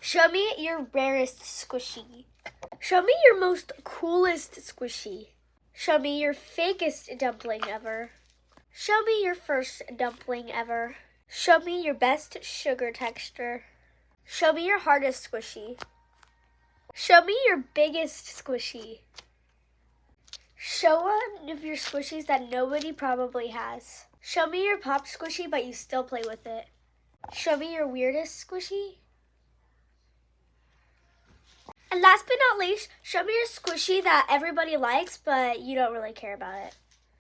Show me your rarest squishy. Show me your most coolest squishy. Show me your fakest dumpling ever. Show me your first dumpling ever. Show me your best sugar texture. Show me your hardest squishy. Show me your biggest squishy. Show one of your squishies that nobody probably has. Show me your pop squishy but you still play with it. Show me your weirdest squishy. And last but not least, show me your squishy that everybody likes but you don't really care about it.